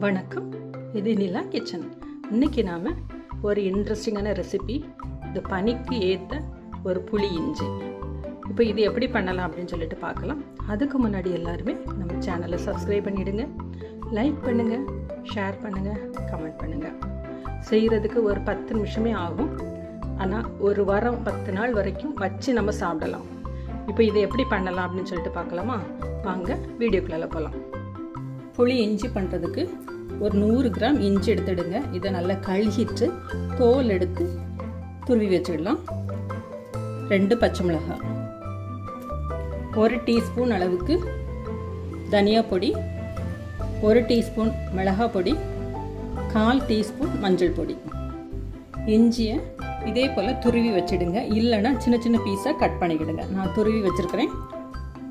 வணக்கம், இது நிலா கிச்சன். இன்றைக்கி நாம் ஒரு இன்ட்ரெஸ்டிங்கான ரெசிபி, இந்த பனிக்கு ஏற்ற ஒரு புளி இஞ்சி. இப்போ இது எப்படி பண்ணலாம் அப்படின்னு சொல்லிட்டு பார்க்கலாம். அதுக்கு முன்னாடி எல்லாருமே நம்ம சேனலை சப்ஸ்கிரைப் பண்ணிவிடுங்க, லைக் பண்ணுங்கள், ஷேர் பண்ணுங்கள், கமெண்ட் பண்ணுங்கள். செய்கிறதுக்கு ஒரு 10 நிமிஷமே ஆகும். ஆனால் ஒரு வாரம் 10 நாள் வரைக்கும் வச்சு நம்ம சாப்பிடலாம். இப்போ இதை எப்படி பண்ணலாம் அப்படின்னு சொல்லிட்டு பார்க்கலாமா? வாங்க வீடியோக்குள்ளே போகலாம். புளி இஞ்சி பண்ணுறதுக்கு ஒரு 100 கிராம் இஞ்சி எடுத்துடுங்க. இதை நல்லா கழுகிட்டு தோல் எடுத்து துருவி வச்சிடலாம். 2 பச்சை மிளகாய், 1 டீஸ்பூன் அளவுக்கு தனியா பொடி, 1 டீஸ்பூன் மிளகாய் பொடி, 1/4 டீஸ்பூன் மஞ்சள் பொடி. இஞ்சியை இதே போல் துருவி வச்சிடுங்க, இல்லைன்னா சின்ன சின்ன பீஸாக கட் பண்ணிக்கிடுங்க. நான் துருவி வச்சுருக்கிறேன்.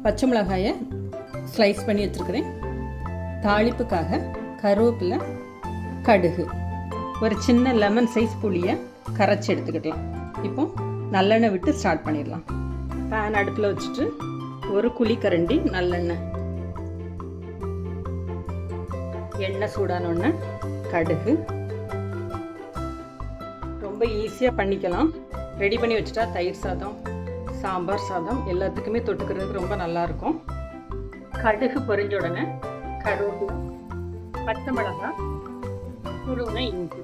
பச்சை மிளகாயை ஸ்லைஸ் பண்ணி வச்சுருக்கிறேன். தாளிப்புக்காக கருவேப்பிலை, கடுகு, ஒரு சின்ன லெமன் சைஸ் புளியை கரைச்சி எடுத்துக்கிடலாம். இப்போ நல்லெண்ணெய் விட்டு ஸ்டார்ட் பண்ணிடலாம். பேன் அடுப்பில் வச்சுட்டு ஒரு குழிக்கரண்டி நல்லெண்ணெய், எண்ணெய் சூடானோடனே கடுகு. ரொம்ப ஈஸியாக பண்ணிக்கலாம். ரெடி பண்ணி வச்சுட்டா தயிர் சாதம், சாம்பார் சாதம் எல்லாத்துக்குமே தொட்டுக்கிறதுக்கு ரொம்ப நல்லாயிருக்கும். கடுகு பொரிஞ்ச உடனே கருவேப்பிலை, பச்சை மிளகாய், துருவின இஞ்சி.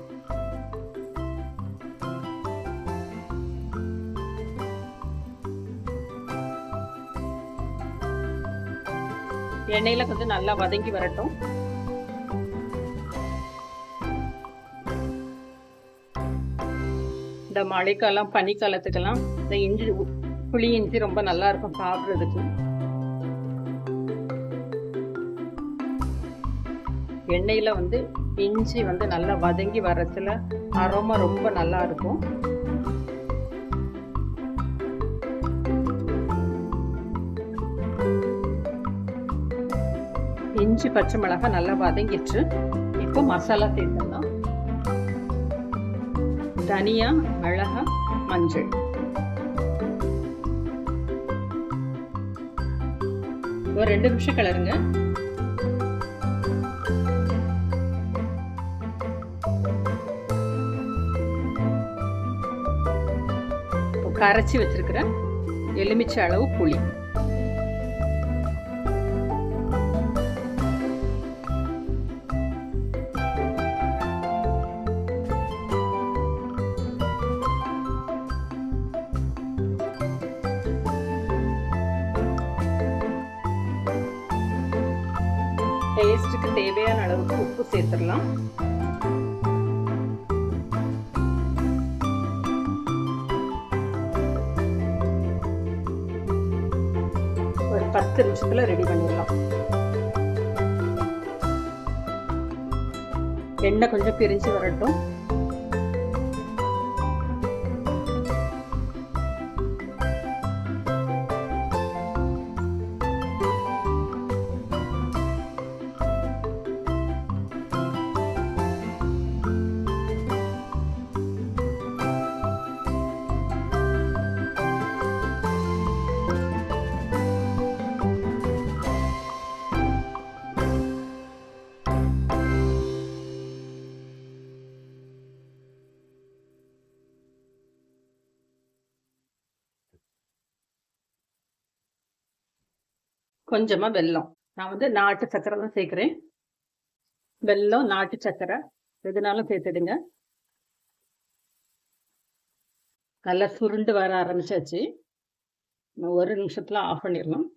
எண்ணெயில் கொஞ்சம் நல்லா வதங்கி வரட்டும். இந்த மழைக்காலம் பனிக்காலத்துக்கெல்லாம் இந்த இஞ்சி, புளி இஞ்சி ரொம்ப நல்லா இருக்கும் சாப்பிட்றதுக்கு. எண்ணெயில் இஞ்சி நல்லா வதங்கி வரத்துல அரோமா ரொம்ப நல்லா இருக்கும். இஞ்சி பச்சை மிளகாய் நல்லா வதங்கிட்டு இப்போ மசாலா சேர்த்துடலாம். தனியா, மிளகாய், மஞ்சள். ஒரு 2 நிமிஷம் கிளறுங்க. கரைச்சி வச்சிருக்கிற எலுமிச்சை அளவு புளி, டேஸ்ட்டுக்கு தேவையான அளவுக்கு உப்பு சேர்த்துடலாம். ஒரு 10 நிமிஷத்துல ரெடி பண்ணிடலாம். எண்ணெய் கொஞ்சம் பிரிஞ்சு வரட்டும். கொஞ்சமா வெல்லம். நான் நாட்டு சக்கரை தான் சேர்க்கிறேன். வெல்லம், நாட்டு சக்கரை எதுனாலும் சேர்த்துடுங்க. நல்லா சுருண்டு வர ஆரம்பிச்சாச்சு. 1 நிமிஷத்துல ஆஃப் பண்ணிடலாம்.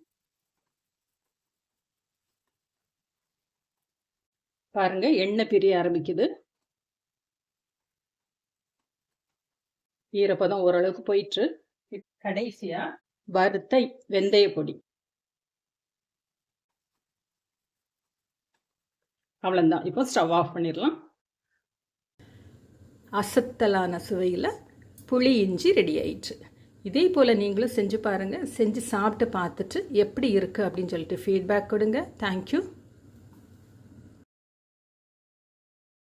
பாருங்க, எண்ணெய் பிரிய ஆரம்பிக்குது. ஈரப்பதம் ஓரளவுக்கு போயிட்டு கடைசியா வறுத்த வெந்தய பொடி. அவ்வளோதான். இப்போ ஸ்டவ் ஆஃப் பண்ணிடலாம். அசத்தலான சுவையில் புளி இஞ்சி ரெடி ஆயிடுச்சு. இதே போல் நீங்களும் செஞ்சு பாருங்கள். செஞ்சு சாப்பிட்டு பார்த்துட்டு எப்படி இருக்குது அப்படின்னு சொல்லிட்டு ஃபீட்பேக் கொடுங்க. தேங்க்யூ.